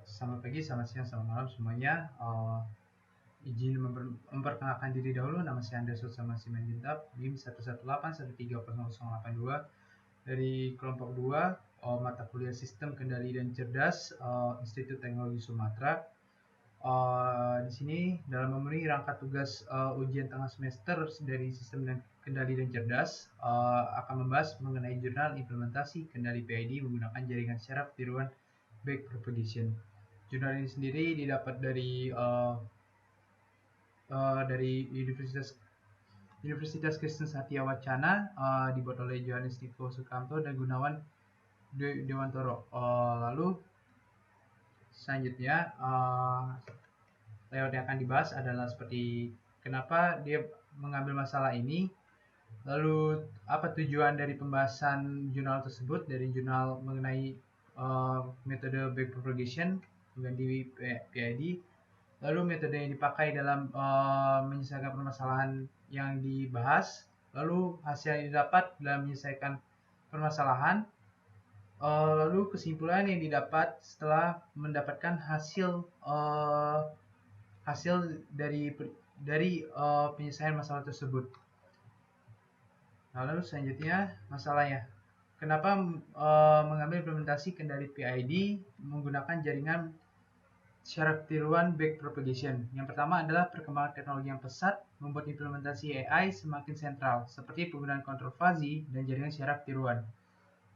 Selamat pagi, selamat siang, selamat malam semuanya. Izin memperkenalkan diri dahulu. Nama saya Andreas Sama Simanjuntak, NIM 118130082 dari kelompok 2, mata kuliah Sistem Kendali dan Cerdas, Institut Teknologi Sumatera. Di sini dalam memenuhi rangka tugas ujian tengah semester dari Sistem dan Kendali dan Cerdas, akan membahas mengenai jurnal implementasi kendali PID menggunakan jaringan syaraf tiruan backpropagation. Jurnal ini sendiri didapat dari Universitas Kristen Satya Wacana, dibuat oleh Johannes Niko Sukamto dan Gunawan Dewantoro. Lalu selanjutnya layout yang akan dibahas adalah seperti kenapa dia mengambil masalah ini, lalu apa tujuan dari pembahasan jurnal tersebut, dari jurnal mengenai metode backpropagation mengganti PID, lalu metode yang dipakai dalam menyelesaikan permasalahan yang dibahas, lalu hasil yang didapat dalam menyelesaikan permasalahan, lalu kesimpulan yang didapat setelah mendapatkan hasil dari penyelesaian masalah tersebut. Lalu selanjutnya masalahnya, kenapa mengambil implementasi kendali PID menggunakan jaringan syaraf tiruan backpropagation. Yang pertama adalah perkembangan teknologi yang pesat membuat implementasi AI semakin sentral, seperti penggunaan kontrol fuzzy dan jaringan syaraf tiruan.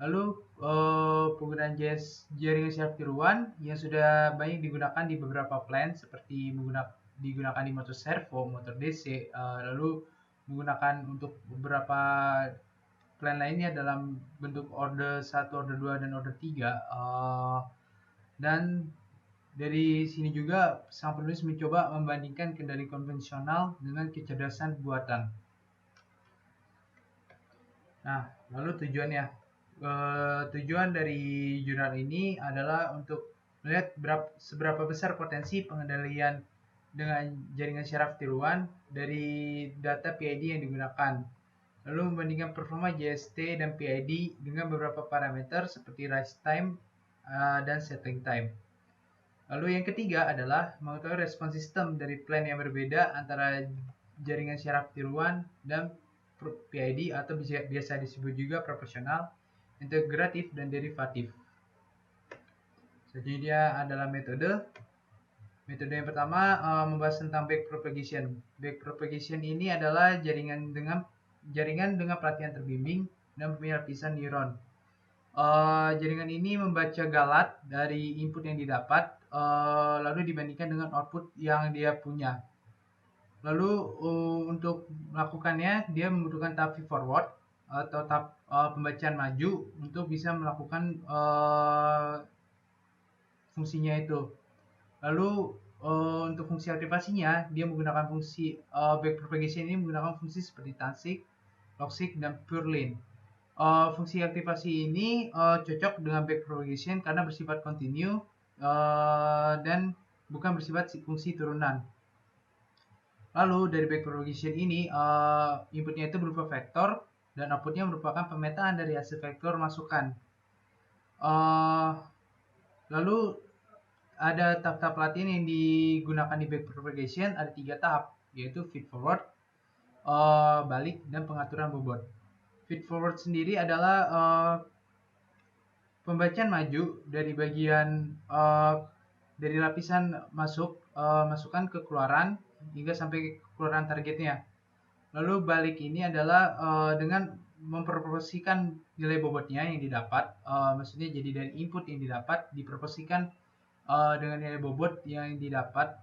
Lalu penggunaan jaringan syaraf tiruan yang sudah banyak digunakan di beberapa plan, seperti digunakan di motor servo, motor DC, lalu menggunakan untuk beberapa plan lainnya dalam bentuk order 1, order 2, dan order 3. Dan dari sini juga sang penulis mencoba membandingkan kendali konvensional dengan kecerdasan buatan. Nah, lalu tujuannya. Tujuan dari jurnal ini adalah untuk melihat seberapa besar potensi pengendalian dengan jaringan syaraf tiruan dari data PID yang digunakan. Lalu membandingkan performa JST dan PID dengan beberapa parameter seperti rise time dan settling time. Lalu yang ketiga adalah mengetahui respon sistem dari plan yang berbeda antara jaringan syaraf tiruan dan PID, atau biasa disebut juga proporsional, integratif, dan derivatif. Selanjutnya adalah metode. Metode yang pertama membahas tentang backpropagation. Backpropagation ini adalah jaringan dengan pelatihan terbimbing dan pelapisan neuron. Jaringan ini membaca galat dari input yang didapat, lalu dibandingkan dengan output yang dia punya. Lalu untuk melakukannya dia membutuhkan tahap feed forward atau tahap pembacaan maju untuk bisa melakukan fungsinya itu. Lalu untuk fungsi aktivasinya dia menggunakan fungsi backpropagation ini menggunakan fungsi seperti tansig, logsig, dan purlin. Fungsi aktivasi ini cocok dengan backpropagation karena bersifat kontinu dan bukan bersifat fungsi turunan. Lalu dari backpropagation ini inputnya itu berupa vektor dan outputnya merupakan pemetaan dari hasil vektor masukan. Lalu ada tahap-tahap latihan yang digunakan di backpropagation, ada 3 tahap, yaitu feed forward, balik, dan pengaturan bobot. Feed forward sendiri adalah pembacaan maju dari bagian dari lapisan masukan ke keluaran hingga sampai keluaran targetnya. Lalu balik ini adalah dengan memproporsikan nilai bobotnya yang didapat, maksudnya jadi dari input yang didapat diproporsikan dengan nilai bobot yang didapat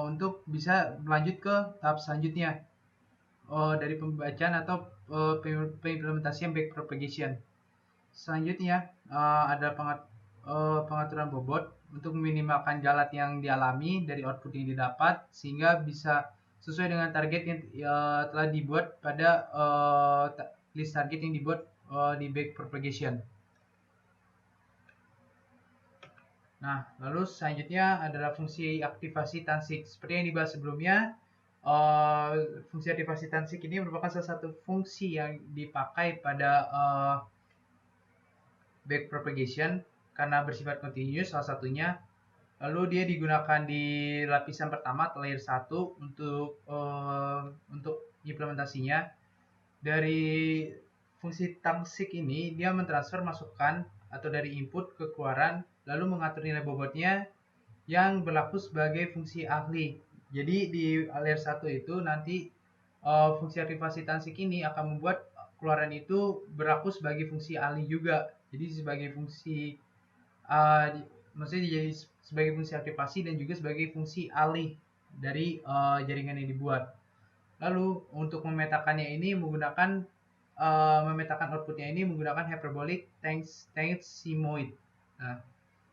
untuk bisa lanjut ke tahap selanjutnya dari pembacaan atau pengimplementasian backpropagation. Selanjutnya ada pengaturan bobot untuk meminimalkan galat yang dialami dari output yang didapat sehingga bisa sesuai dengan target yang telah dibuat pada list target yang dibuat di backpropagation. Nah, lalu selanjutnya adalah fungsi aktivasi tansig. Seperti yang dibahas sebelumnya, fungsi aktivasi tansig ini merupakan salah satu fungsi yang dipakai pada backpropagation karena bersifat continuous salah satunya. Lalu dia digunakan di lapisan pertama atau layer 1 untuk implementasinya. Dari fungsi tangsik ini dia mentransfer masukan atau dari input ke keluaran lalu mengatur nilai bobotnya yang berlaku sebagai fungsi ahli. Jadi di layer 1 itu nanti fungsi aktivasi tangsik ini akan membuat keluaran itu berlaku sebagai fungsi ahli juga. Jadi sebagai fungsi maksudnya jadi sebagai fungsi aktivasi dan juga sebagai fungsi alih dari jaringan yang dibuat. Lalu untuk memetakannya ini menggunakan memetakan outputnya ini menggunakan hyperbolic tangent simoid. Nah,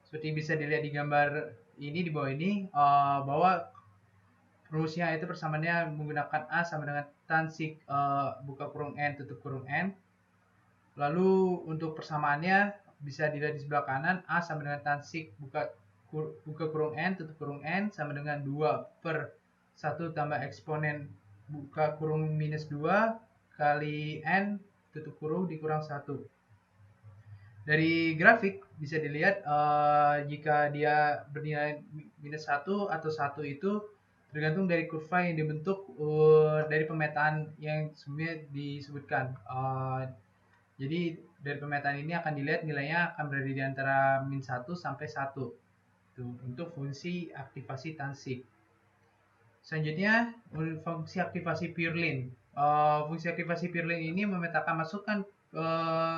seperti bisa dilihat di gambar ini di bawah ini bahwa rumusnya itu persamaannya menggunakan A sama dengan tansik buka kurung n tutup kurung n. Lalu untuk persamaannya bisa dilihat di sebelah kanan A sama dengan tansik buka kurung n tutup kurung n sama dengan 2 per 1 tambah eksponen buka kurung minus 2 kali n tutup kurung dikurang 1. Dari grafik bisa dilihat jika dia bernilai minus 1 atau 1 itu tergantung dari kurva yang dibentuk dari pemetaan yang sebelumnya disebutkan. Jadi dari pemetaan ini akan dilihat nilainya akan berada di antara min 1 sampai 1. Tuh, untuk fungsi aktivasi tansik. Selanjutnya, fungsi aktivasi purlin. Fungsi aktivasi purlin ini memetakan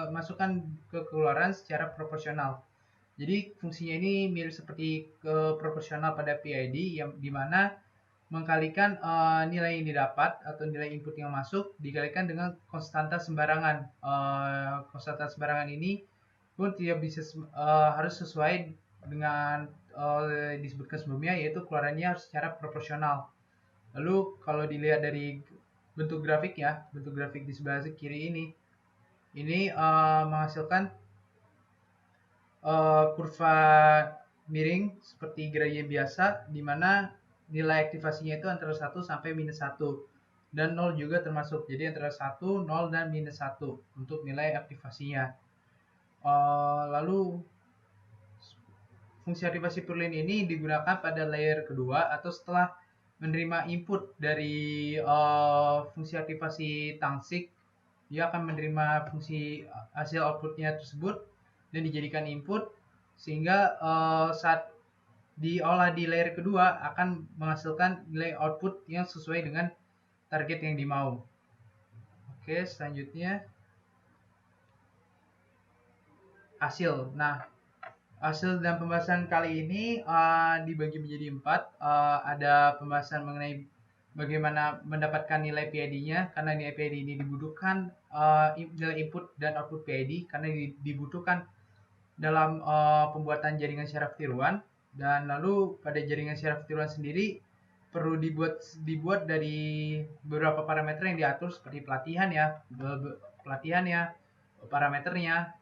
masukan ke keluaran secara proporsional. Jadi fungsinya ini mirip seperti proporsional pada PID yang dimana mengkalikan nilai yang didapat atau nilai input yang masuk dikalikan dengan konstanta sembarangan. Konstanta sembarangan ini pun tidak bisa harus sesuai dengan disebutkan sebelumnya, yaitu keluarannya harus secara proporsional. Lalu kalau dilihat dari bentuk grafik ya, bentuk grafik di sebelah kiri ini menghasilkan kurva miring seperti gradient biasa, di mana nilai aktivasinya itu antara 1 sampai minus 1 dan 0 juga termasuk. Jadi antara 1, 0 dan minus 1 untuk nilai aktivasinya. Lalu fungsi aktivasi purlin ini digunakan pada layer kedua atau setelah menerima input dari fungsi aktivasi tangsik. Dia akan menerima fungsi hasil outputnya tersebut dan dijadikan input sehingga saat diolah di layer kedua akan menghasilkan nilai output yang sesuai dengan target yang dimau. Oke, selanjutnya hasil. Nah, hasil dan pembahasan kali ini dibagi menjadi 4. Ada pembahasan mengenai bagaimana mendapatkan nilai PID-nya, karena nilai PID ini dibutuhkan nilai input dan output PID karena dibutuhkan dalam pembuatan jaringan syaraf tiruan. Dan lalu pada jaringan syaraf tiruan sendiri perlu dibuat dari beberapa parameter yang diatur seperti pelatihannya, parameternya,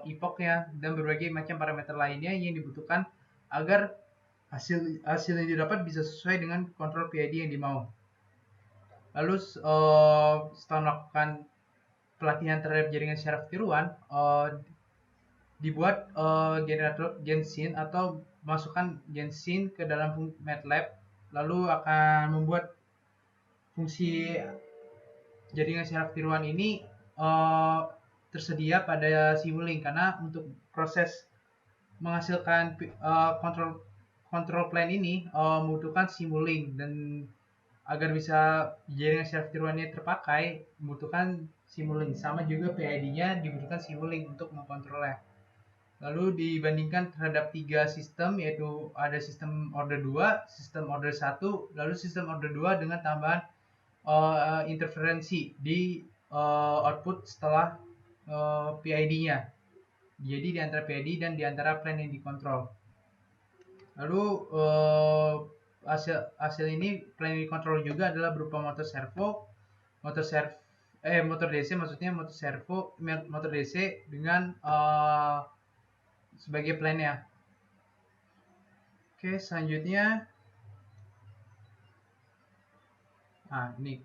epochnya, dan berbagai macam parameter lainnya yang dibutuhkan agar hasil yang didapat bisa sesuai dengan kontrol PID yang dimau. Lalu setelah melakukan pelatihan terhadap jaringan syaraf tiruan, dibuat generator gensin atau masukkan gensin ke dalam MATLAB, lalu akan membuat fungsi jaringan syaraf tiruan ini tersedia pada Simulink, karena untuk proses menghasilkan control plane ini membutuhkan Simulink, dan agar bisa jaringan syaraf tiruannya terpakai membutuhkan Simulink. Sama juga PID-nya dibutuhkan Simulink untuk mengkontrolnya. Lalu dibandingkan terhadap 3 sistem, yaitu ada sistem order 2, sistem order 1, lalu sistem order 2 dengan tambahan interferensi di output setelah PID-nya. Jadi di antara PID dan di antara plane yang dikontrol. Lalu hasil ini plane yang dikontrol juga adalah berupa motor servo, motor DC maksudnya, motor DC dengan sebagai plan-nya. Oke, selanjutnya ini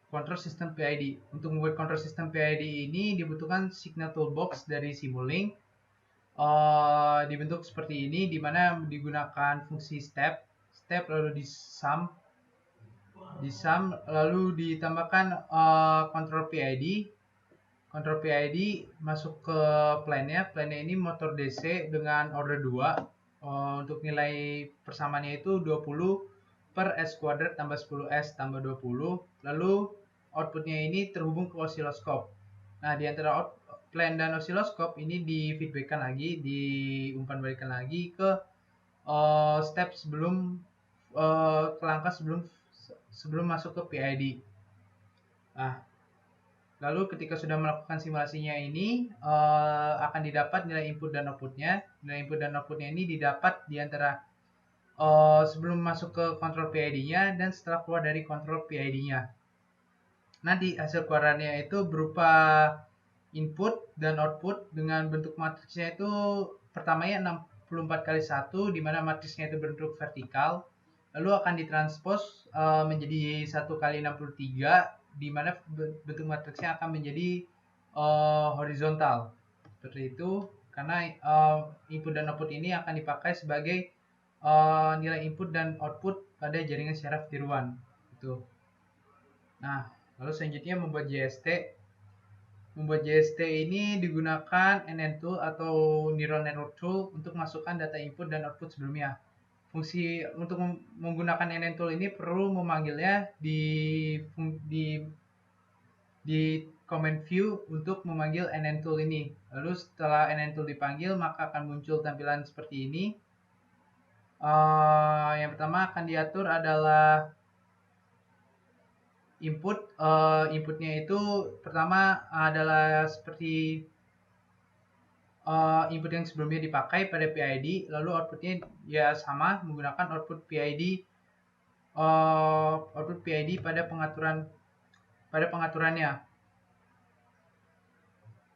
control system PID. Untuk membuat control system PID ini dibutuhkan signal toolbox dari Simulink. dibentuk seperti ini, di mana digunakan fungsi step lalu di sum lalu ditambahkan control PID. Control PID masuk ke plan-nya ini motor DC dengan order 2. Untuk nilai persamaannya itu 20 per S kuadrat tambah 10S tambah 20. Lalu outputnya ini terhubung ke osiloskop. Nah, di antara plan dan osiloskop ini di feedbackkan lagi, diumpan balikan lagi ke step sebelum ke langkah sebelum masuk ke PID. Nah, lalu ketika sudah melakukan simulasinya ini akan didapat nilai input dan outputnya. Nilai input dan outputnya ini didapat di antara sebelum masuk ke kontrol PID-nya dan setelah keluar dari kontrol PID-nya. Nanti hasil keluarannya itu berupa input dan output dengan bentuk matriksnya itu pertamanya 64 kali 1, di mana matriksnya itu bentuk vertikal. Lalu akan ditranspos menjadi 1 kali 63, di mana bentuk matriksnya akan menjadi horizontal. Seperti itu, karena input dan output ini akan dipakai sebagai nilai input dan output pada jaringan syaraf tiruan. Gitu. Nah, lalu selanjutnya membuat JST. Membuat JST ini digunakan NN tool atau neural network tool untuk masukkan data input dan output sebelumnya. Fungsi untuk menggunakan NN tool ini perlu memanggilnya di command view untuk memanggil NN tool ini. Lalu setelah NN tool dipanggil, maka akan muncul tampilan seperti ini. Yang pertama akan diatur adalah inputnya itu pertama adalah seperti input yang sebelumnya dipakai pada PID, lalu outputnya ya sama menggunakan output PID pada pengaturannya.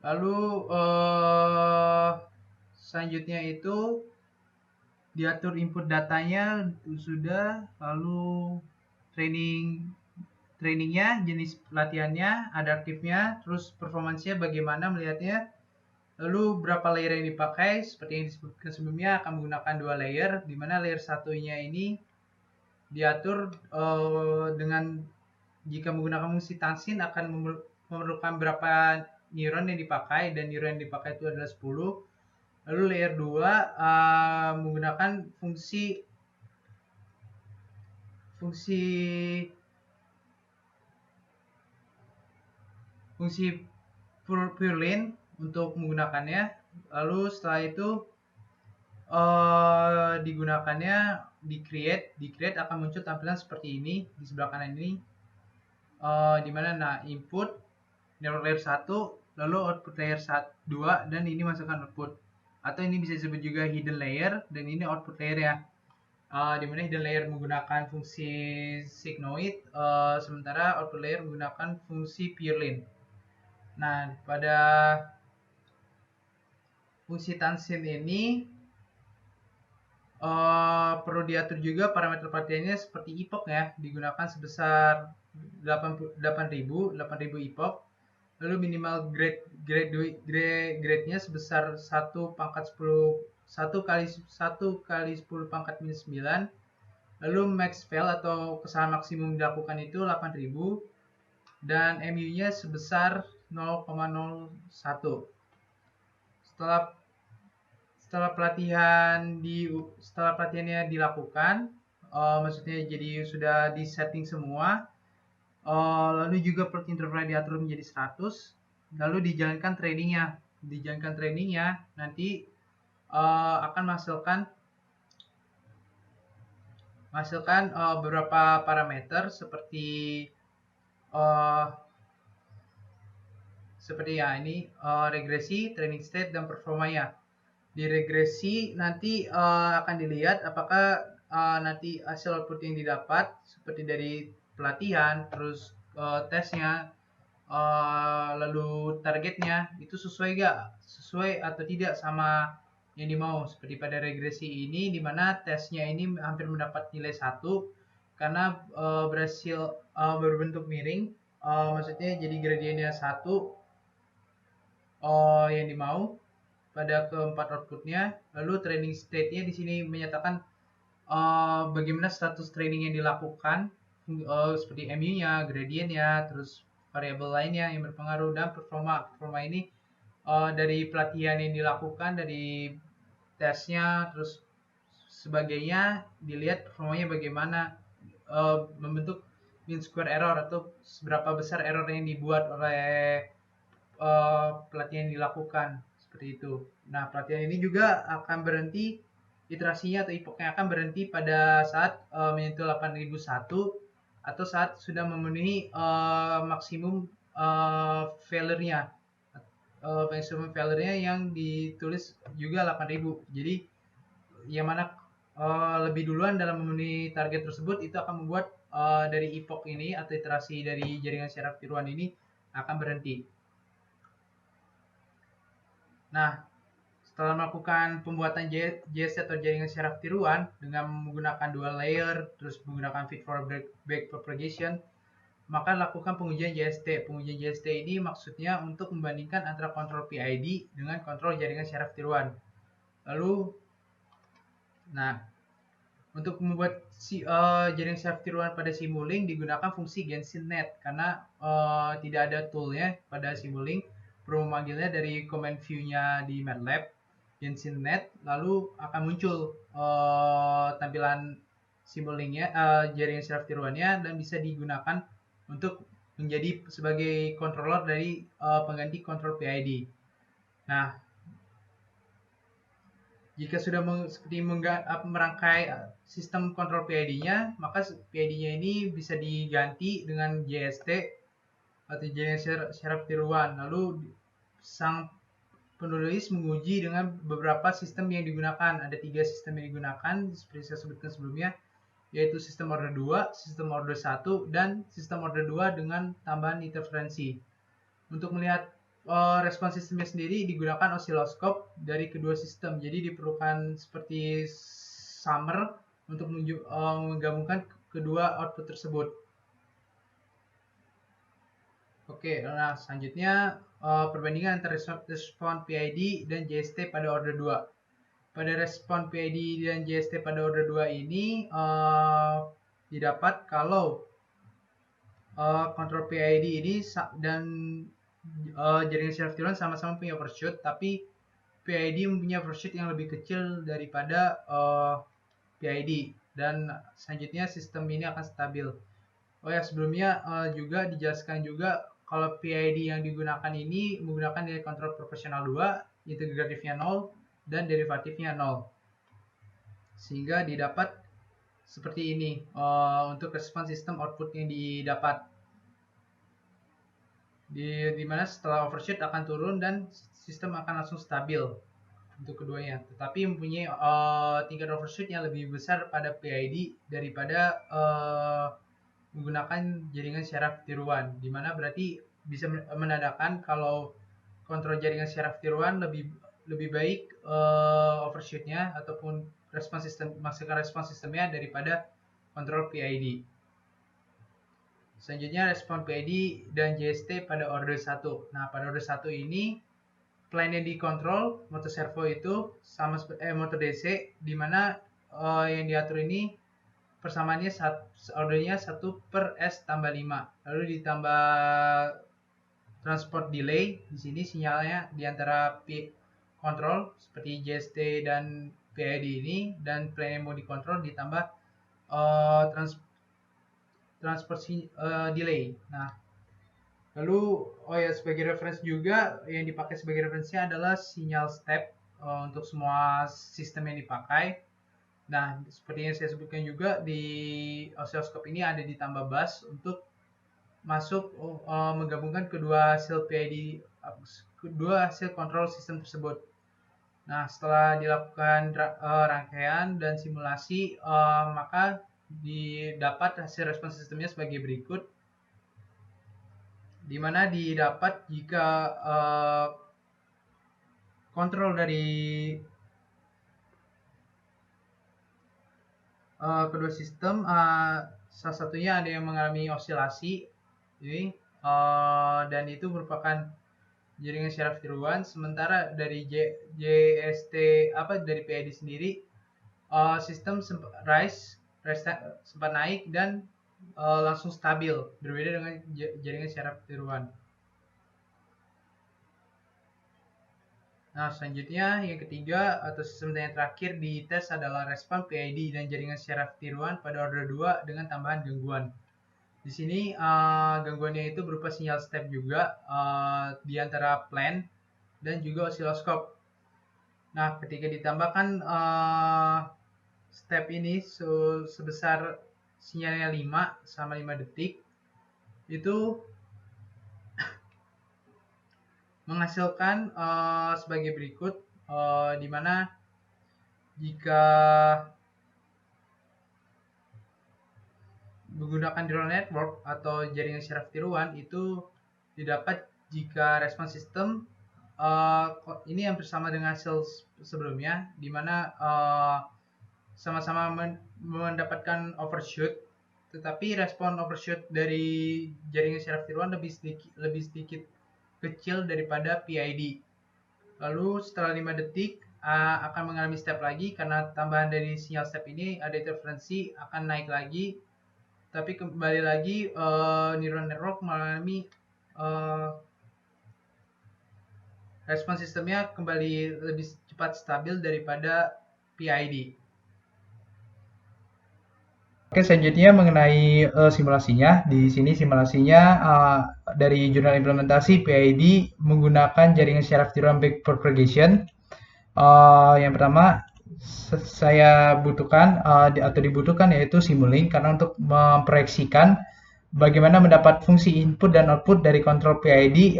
Lalu selanjutnya itu diatur input datanya sudah, lalu trainingnya, jenis latihannya, adaptifnya, terus performancenya bagaimana melihatnya, lalu berapa layer yang dipakai. Seperti yang disebutkan sebelumnya akan menggunakan 2 layer, di mana layer satunya ini diatur dengan jika menggunakan fungsi tansin akan memerlukan berapa neuron yang dipakai, dan neuron yang dipakai itu adalah 10. Lalu layer 2 menggunakan fungsi purlin untuk menggunakannya. Lalu setelah itu digunakannya di create akan muncul tampilan seperti ini di sebelah kanan ini, dimana input neural layer 1, lalu output layer 2, dan ini masukkan output, atau ini bisa disebut juga hidden layer, dan ini output layer ya. Dimana hidden layer menggunakan fungsi signoid, sementara output layer menggunakan fungsi purlin. Nah, pada fungsi tansin ini perlu diatur juga parameter pelatihannya seperti epoch ya, digunakan sebesar 8000 epoch. Lalu minimal grade-nya sebesar 1 kali 10 pangkat minus 9. Lalu max fail atau kesalahan maksimum dilakukan itu 8000, dan MU-nya sebesar 0,01. Setelah pelatihannya dilakukan, maksudnya jadi sudah di setting semua, lalu juga plot interval diatur menjadi 100, lalu dijalankan trainingnya nanti akan menghasilkan beberapa parameter seperti ya ini regresi, training state, dan performanya. Di regresi nanti akan dilihat apakah nanti hasil output yang didapat seperti dari pelatihan, terus tesnya, lalu targetnya itu sesuai atau tidak sama yang dimau. Seperti pada regresi ini, dimana tesnya ini hampir mendapat nilai 1 karena berhasil berbentuk miring, maksudnya jadi gradiennya 1 yang dimau. pada keempat outputnya. Lalu training state-nya di sini menyatakan bagaimana status training yang dilakukan, seperti MU-nya, gradientnya, terus variabel lainnya yang berpengaruh, dan performa. Performa ini dari pelatihan yang dilakukan, dari tesnya, terus sebagainya, dilihat performanya bagaimana, membentuk mean square error atau seberapa besar error yang dibuat oleh pelatihan yang dilakukan, seperti itu. Nah, pelatihan ini juga akan berhenti, iterasinya atau epochnya akan berhenti pada saat menyentuh 8001 atau saat sudah memenuhi maksimum failure-nya. Maximum failure-nya yang ditulis juga 8000. Jadi yang mana lebih duluan dalam memenuhi target tersebut, itu akan membuat dari epoch ini atau iterasi dari jaringan syaraf tiruan ini akan berhenti. Nah, setelah melakukan pembuatan JST atau jaringan syaraf tiruan dengan menggunakan dual layer, terus menggunakan feed forward back propagation, maka lakukan pengujian JST. Pengujian JST ini maksudnya untuk membandingkan antara kontrol PID dengan kontrol jaringan syaraf tiruan. Lalu, nah, untuk membuat jaringan syaraf tiruan pada Simulink digunakan fungsi GenSynNet karena tidak ada toolnya pada Simulink. Perlu memanggilnya dari command view-nya di MATLAB, GenSynNet, lalu akan muncul tampilan Simulink-nya, jaringan syaraf tiruannya, dan bisa digunakan untuk menjadi sebagai controller dari pengganti kontrol PID. Nah, jika sudah seperti merangkai sistem kontrol PID-nya, maka PID-nya ini bisa diganti dengan JST atau jaringan syaraf tiruan. Lalu sang penulis menguji dengan beberapa sistem yang digunakan. Ada 3 sistem yang digunakan seperti saya sebutkan sebelumnya, yaitu sistem order 2, sistem order 1, dan sistem order 2 dengan tambahan interferensi. Untuk melihat respon sistemnya sendiri digunakan osiloskop dari kedua sistem. Jadi diperlukan seperti summer untuk menggabungkan kedua output tersebut. Oke, nah selanjutnya perbandingan antara respon PID dan JST pada order 2. Pada respon PID dan JST pada order 2 ini didapat kalau kontrol PID ini dan jaringan syaraf tiruan sama-sama punya overshoot, tapi PID mempunyai overshoot yang lebih kecil daripada PID, dan selanjutnya sistem ini akan stabil. Oh ya, sebelumnya juga dijelaskan juga kalau PID yang digunakan ini menggunakan nilai kontrol proporsional 2, integratifnya 0, dan derivatifnya 0. Sehingga didapat seperti ini untuk respon sistem output yang didapat. Di mana setelah overshoot akan turun dan sistem akan langsung stabil untuk keduanya. Tetapi mempunyai tingkat overshoot yang lebih besar pada PID daripada menggunakan jaringan syaraf tiruan, di mana berarti bisa menandakan kalau kontrol jaringan syaraf tiruan lebih baik overshootnya ataupun menghasilkan respon sistemnya daripada kontrol PID. Selanjutnya respon PID dan JST pada order 1. Nah, pada order 1 ini plane yang dikontrol motor servo itu sama motor DC, di mana yang diatur ini persamaannya ordernya 1/s+5. Lalu ditambah transport delay. Di sini sinyalnya di antara kontrol seperti JST dan PID ini dan plane yang mau dikontrol ditambah transport delay. Nah, lalu sebagai referensi juga yang dipakai sebagai referensinya adalah sinyal step untuk semua sistem yang dipakai. Nah, seperti yang saya sebutkan juga di osiloskop ini ada ditambah bus untuk masuk menggabungkan kedua hasil PID, kedua hasil kontrol sistem tersebut. Nah, setelah dilakukan rangkaian dan simulasi, maka didapat hasil respon sistemnya sebagai berikut, di mana didapat jika kontrol dari kedua sistem salah satunya ada yang mengalami osilasi, dan itu merupakan jaringan syaraf tiruan. Sementara dari JST dari PID sendiri sistem sempat naik dan langsung stabil, berbeda dengan jaringan syaraf tiruan. Nah, selanjutnya yang ketiga atau sistem yang terakhir di tes adalah respon PID dan jaringan syaraf tiruan pada order 2 dengan tambahan gangguan. Di sini gangguannya itu berupa sinyal step juga di antara plan dan juga osiloskop. Nah, ketika ditambahkan step ini sebesar sinyalnya 5 sama 5 detik, itu menghasilkan sebagai berikut, di mana jika menggunakan neural network atau jaringan syaraf tiruan itu didapat jika respon sistem ini hampir sama dengan hasil sebelumnya, di mana sama-sama mendapatkan overshoot, tetapi respon overshoot dari jaringan syaraf tiruan lebih sedikit kecil daripada PID. Lalu setelah 5 detik akan mengalami step lagi karena tambahan dari sinyal step ini ada interferensi, akan naik lagi, tapi kembali lagi neural network mengalami respon sistemnya kembali lebih cepat stabil daripada PID. Oke, selanjutnya mengenai simulasinya. Di sini simulasinya dari jurnal implementasi PID menggunakan jaringan syaraf tiruan backpropagation. Yang pertama saya butuhkan atau dibutuhkan yaitu Simulink, karena untuk memproyeksikan bagaimana mendapat fungsi input dan output dari kontrol PID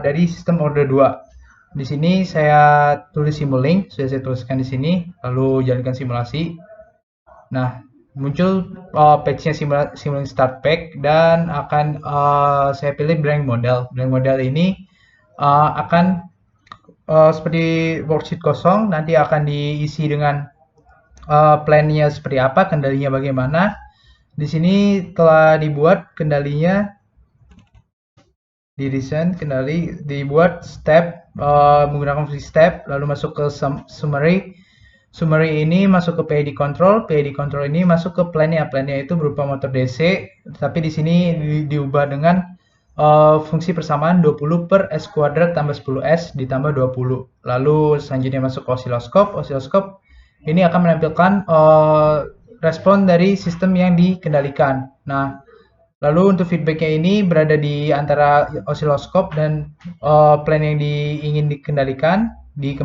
dari sistem order 2. Di sini saya tulis Simulink, sudah saya tuliskan di sini, lalu jalankan simulasi. Nah, muncul patch-nya Simulink Start Pack dan akan saya pilih blank model. Blank model ini akan seperti worksheet kosong, nanti akan diisi dengan plan-nya seperti apa, kendalinya bagaimana. Di sini telah dibuat kendalinya, di desain kendali, dibuat step menggunakan fungsi step, lalu masuk ke summary. Summary ini masuk ke PID control ini masuk ke plan-nya. Plan-nya itu berupa motor DC, tapi di sini diubah dengan fungsi persamaan 20 per S kuadrat tambah 10S ditambah 20. Lalu selanjutnya masuk ke osiloskop. Osiloskop ini akan menampilkan respon dari sistem yang dikendalikan. Nah, lalu untuk feedbacknya ini berada di antara osiloskop dan plan yang ingin dikendalikan, di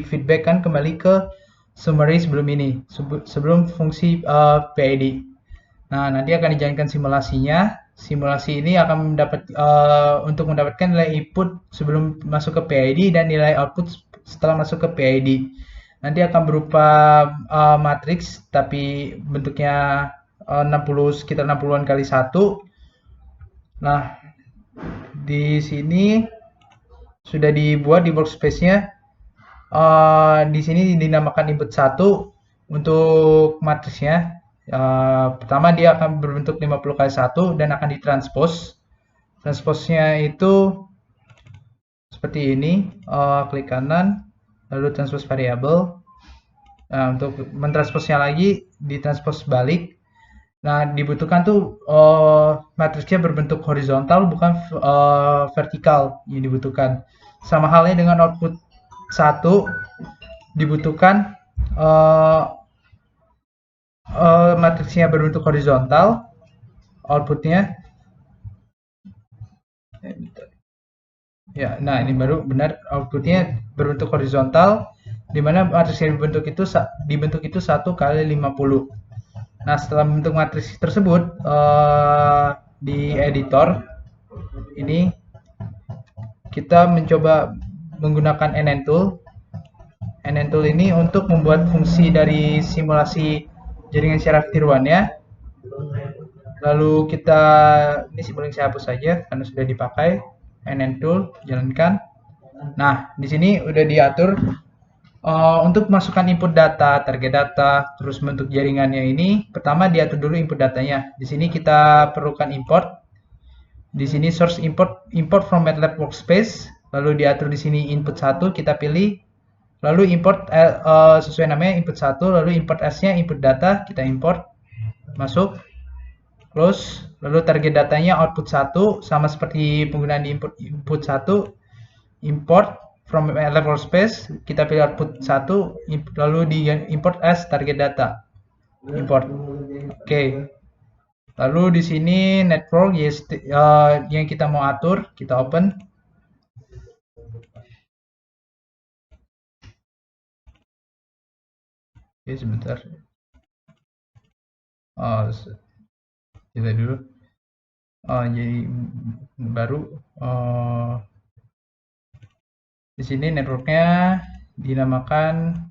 feedbackkan kembali ke summary sebelum ini, sebelum fungsi PID. Nah, nanti akan dijalankan simulasinya. Simulasi ini akan untuk mendapatkan nilai input sebelum masuk ke PID dan nilai output setelah masuk ke PID. Nanti akan berupa matriks, tapi bentuknya sekitar 60-an kali 1. Nah, di sini sudah dibuat di workspace-nya. Di sini dinamakan input 1 untuk matriksnya. Pertama dia akan berbentuk 50 kali 1 dan akan ditranspose. Transposnya itu seperti ini, klik kanan, lalu transpose variable. Nah, untuk mentranspose-nya lagi, ditranspose balik. Nah, dibutuhkan tuh matriksnya berbentuk horizontal, bukan vertikal yang dibutuhkan. Sama halnya dengan output 1, dibutuhkan matriksnya berbentuk horizontal, outputnya. Ya, nah ini baru benar, outputnya berbentuk horizontal, di mana matriks yang dibentuk itu 1 kali 50. Nah, setelah membentuk matriks tersebut di editor ini kita mencoba menggunakan NN Tool. NN Tool ini untuk membuat fungsi dari simulasi jaringan syaraf tiruannya. Lalu ini Simulink saya hapus saja karena sudah dipakai. NN Tool, jalankan. Nah, di sini udah diatur untuk masukkan input data, target data, terus bentuk jaringannya ini. Pertama diatur dulu input datanya. Di sini kita perlukan import. Di sini source import from MATLAB workspace. lalu diatur di sini input 1, kita pilih, lalu import sesuai namanya input 1, lalu import S-nya input data, kita import, masuk, close, lalu target datanya output 1, sama seperti penggunaan di input 1, import from level space, kita pilih output 1, lalu di import as target data, import. Oke. Lalu di sini network yang kita mau atur, kita open. Oke, sebentar. Oh, kita dulu. Jadi baru. Di sini networknya dinamakan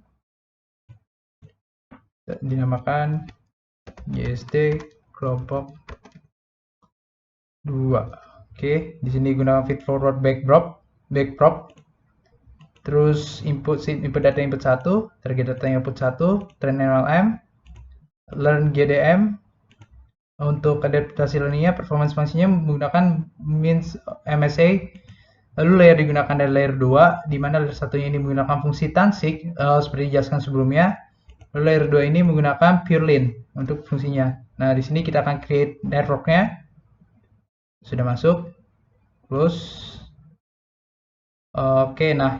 JST kelompok 2. Oke, di sini gunakan feed forward backprop. Terus input data input 1, target data input 1, train MLM, learn GDM. Untuk adaptasi learningnya, performance fungsinya menggunakan means MSA. Lalu layer digunakan dari layer 2, di mana layer satunya ini menggunakan fungsi tansik, seperti dijelaskan sebelumnya. Lalu layer 2 ini menggunakan purelin untuk fungsinya. Nah, di sini kita akan create networknya. Sudah masuk. Close. Oke, nah.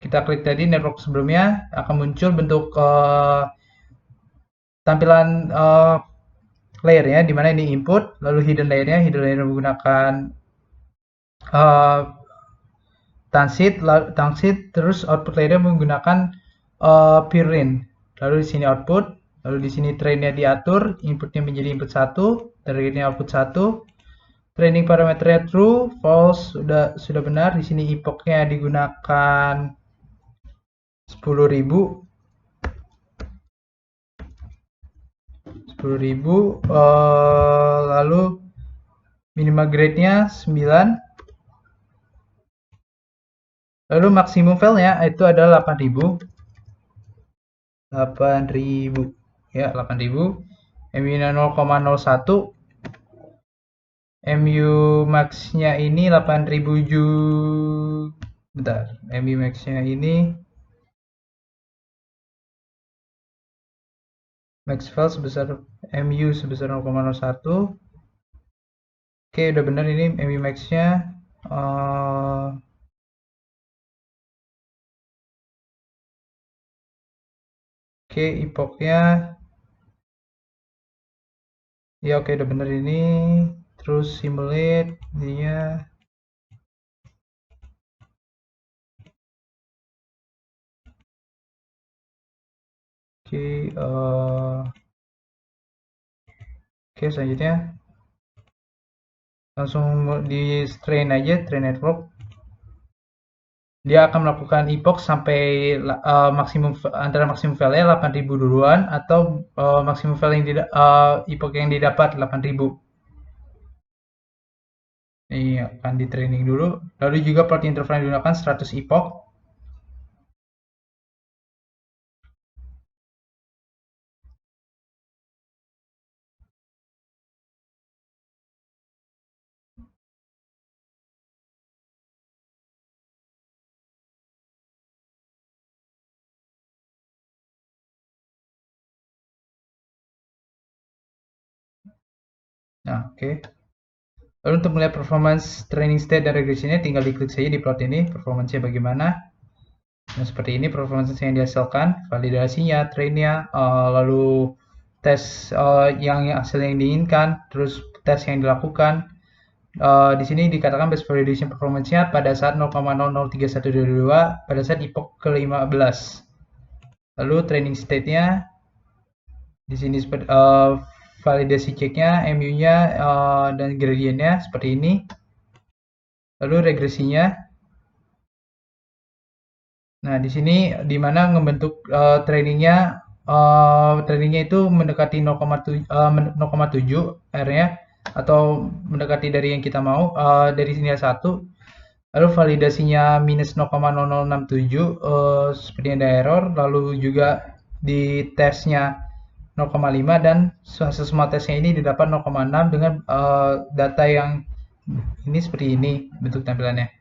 Kita klik tadi network sebelumnya, akan muncul bentuk tampilan layernya, di mana ini input, lalu hidden layer menggunakan transit, terus output layernya menggunakan purelin. Lalu di sini output, lalu di sini trainnya diatur, inputnya menjadi input 1, targetnya output 1, training parameternya true, false, sudah benar. Di sini epochnya digunakan 10.000, lalu minimal grade-nya 9, lalu maksimum file-nya itu adalah 8.000 ya, 8.000. MU-nya 0,01, MU max-nya ini 8.000 bentar, MU max-nya ini max file sebesar MU sebesar 0,01. Oke, udah benar ini MU max-nya. Oke, epoch-nya ya, oke, udah benar ini. Terus simulate ininya. Oke, selanjutnya langsung di train aja, train network. Dia akan melakukan epoch sampai antara maksimum value 8.000 duluan atau maksimum value yang epoch yang didapat 8.000. Ini akan di training dulu. Lalu juga port interval yang digunakan 100 epoch. Nah, oke. Lalu untuk melihat performance training state dan regresinya, tinggal diklik saja di plot ini, performance-nya bagaimana. Nah, seperti ini performance yang dihasilkan, validasinya, trainnya, lalu tes yang hasil yang diinginkan, terus tes yang dilakukan. Di sini dikatakan best validation performance-nya pada saat 0,003122 pada saat epoch ke-15. Lalu training state-nya di sini validasi check-nya, MU-nya dan gradientnya seperti ini. Lalu regresinya. Nah, di sini di mana membentuk trainingnya itu mendekati 0,7 R-nya atau mendekati dari yang kita mau, dari sini 1. Lalu validasinya minus 0,0067 seperti ada error. Lalu juga di tesnya 0,5 dan hasil semua tesnya ini didapat 0,6 dengan data yang ini seperti ini bentuk tampilannya.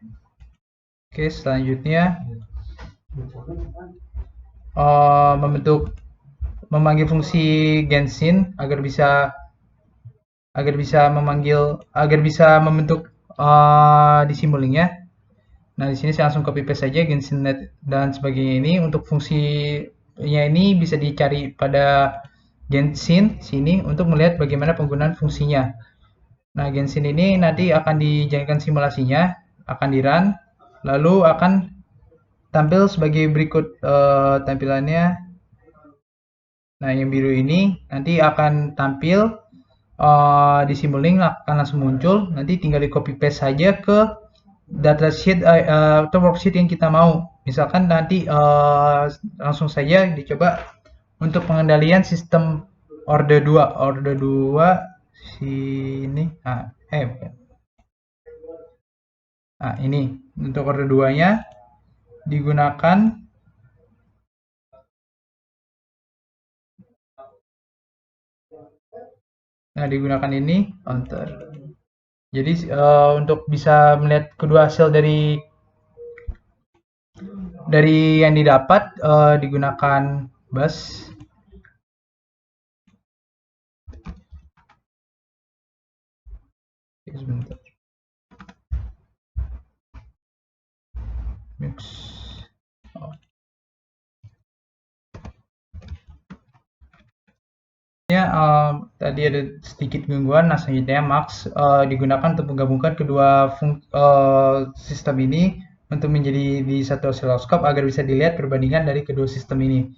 Oke, selanjutnya memanggil fungsi Genshin agar bisa membentuk disimulingnya. Nah, di sini saya langsung copy paste saja Genshin Net dan sebagainya ini. Untuk fungsinya ini bisa dicari pada Genshin sini untuk melihat bagaimana penggunaan fungsinya. Nah, Genshin ini nanti akan dijalankan simulasinya, akan di-run, lalu akan tampil sebagai berikut tampilannya. Nah, yang biru ini nanti akan tampil di Simulink akan langsung muncul. Nanti tinggal di copy paste saja ke datasheet atau worksheet yang kita mau. Misalkan nanti langsung saja dicoba untuk pengendalian sistem order 2. Order 2 sini. Bukan. Nah, ini untuk order 2-nya digunakan ini counter. Jadi untuk bisa melihat kedua hasil dari yang didapat digunakan bus. Sebentar. Mix. Tadi ada sedikit gangguan. Nah, selanjutnya Max digunakan untuk menggabungkan kedua sistem ini untuk menjadi di satu oscilloscope agar bisa dilihat perbandingan dari kedua sistem ini.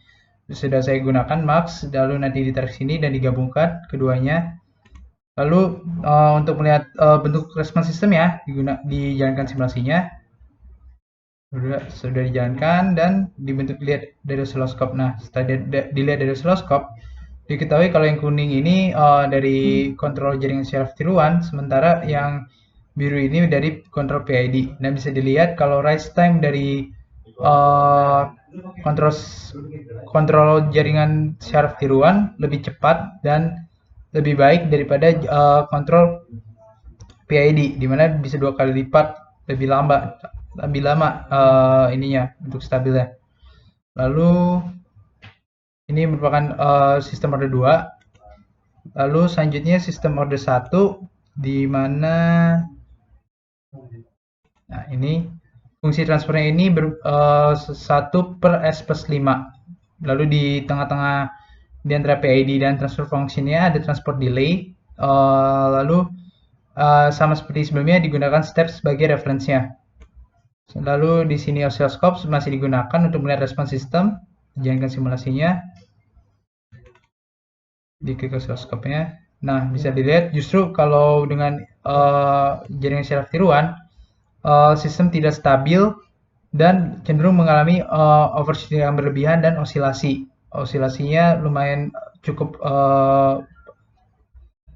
Sudah saya gunakan Max, lalu nanti ditarik sini dan digabungkan keduanya. Lalu untuk melihat bentuk respon sistem ya, dijalankan simulasinya. Sudah dijalankan dan dibentuk dilihat dari oscilloscope. Nah, setelah dilihat dari oscilloscope, diketahui kalau yang kuning ini dari kontrol jaringan syaraf tiruan, sementara yang biru ini dari kontrol PID. Dan bisa dilihat kalau rise time dari kontrol jaringan syaraf tiruan lebih cepat dan lebih baik daripada kontrol PID, di mana bisa 2 kali lipat lebih lama ininya untuk stabilnya. Lalu ini merupakan sistem order 2. Lalu selanjutnya sistem order 1 di mana nah ini fungsi transfernya ini 1 per S plus 5. Lalu di tengah-tengah di antara PID dan transfer functionnya ada transport delay. Lalu sama seperti sebelumnya digunakan step sebagai referensinya. Lalu di sini oscilloscope masih digunakan untuk melihat respon sistem, dijalankan simulasinya. Diklik oscilloscope-nya. Nah, bisa dilihat justru kalau dengan jaringan syaraf tiruan, sistem tidak stabil dan cenderung mengalami overshooting yang berlebihan dan osilasi. Osilasinya lumayan cukup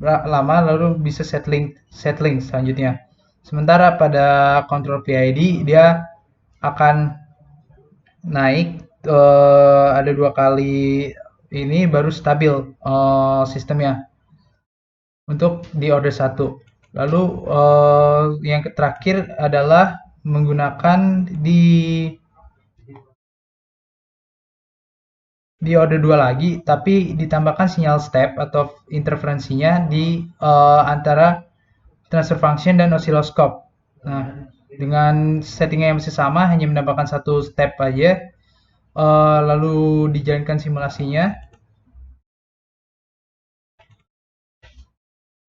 lama, lalu bisa settling selanjutnya. Sementara pada kontrol PID dia akan naik ada 2 kali ini baru stabil sistemnya untuk di order 1. Lalu yang terakhir adalah menggunakan di order 2 lagi, tapi ditambahkan sinyal step atau interferensinya di antara transfer function dan oscilloscope. Nah, dengan settingnya yang masih sama, hanya menambahkan 1 step aja, lalu dijalankan simulasinya.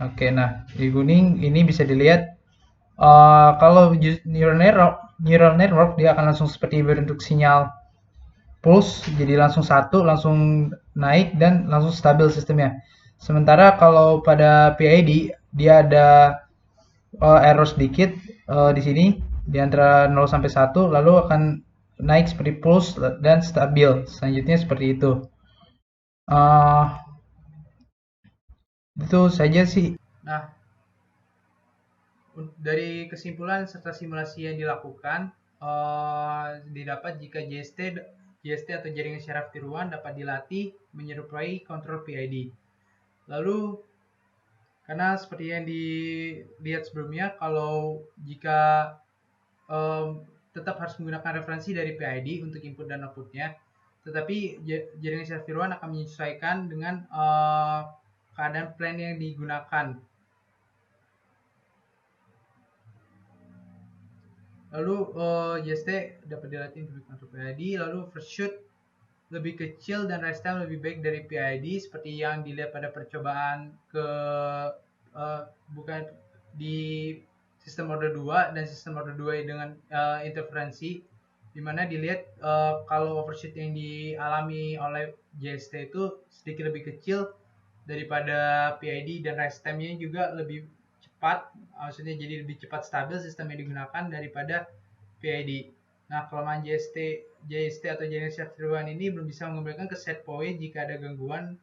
Oke, nah di kuning ini bisa dilihat kalau neural network dia akan langsung seperti berbentuk sinyal pulse, jadi langsung langsung naik dan langsung stabil sistemnya. Sementara kalau pada PID dia ada error sedikit di sini di antara 0 sampai 1, lalu akan naik seperti pulse dan stabil. Selanjutnya seperti itu. Itu saja sih. Nah, dari kesimpulan serta simulasi yang dilakukan, didapat jika JST atau jaringan syaraf tiruan dapat dilatih menyerupai kontrol PID. Lalu, karena seperti yang dilihat sebelumnya, kalau jika tetap harus menggunakan referensi dari PID untuk input dan outputnya, tetapi jaringan secara tiruan akan menyesuaikan dengan keadaan plan yang digunakan. Lalu JST dapat dilatih untuk kontrol PID. Lalu first shoot lebih kecil dan rest time lebih baik dari PID seperti yang dilihat pada percobaan bukan di sistem order 2 dan sistem order 2 dengan interferensi, dimana dilihat kalau overshoot yang dialami oleh JST itu sedikit lebih kecil daripada PID dan rest time-nya juga lebih cepat, maksudnya jadi lebih cepat stabil sistem yang digunakan daripada PID. Nah, kelemahan JST atau jaringan secara tiruan ini belum bisa mengembalikan ke set point jika ada gangguan,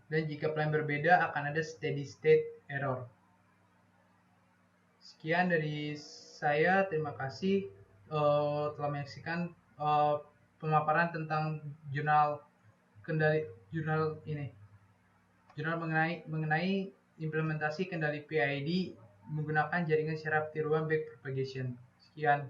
dan jika plan berbeda akan ada steady state error. Sekian dari saya, terima kasih telah menyaksikan pemaparan tentang jurnal mengenai implementasi kendali PID menggunakan jaringan secara tiruan backpropagation. Sekian.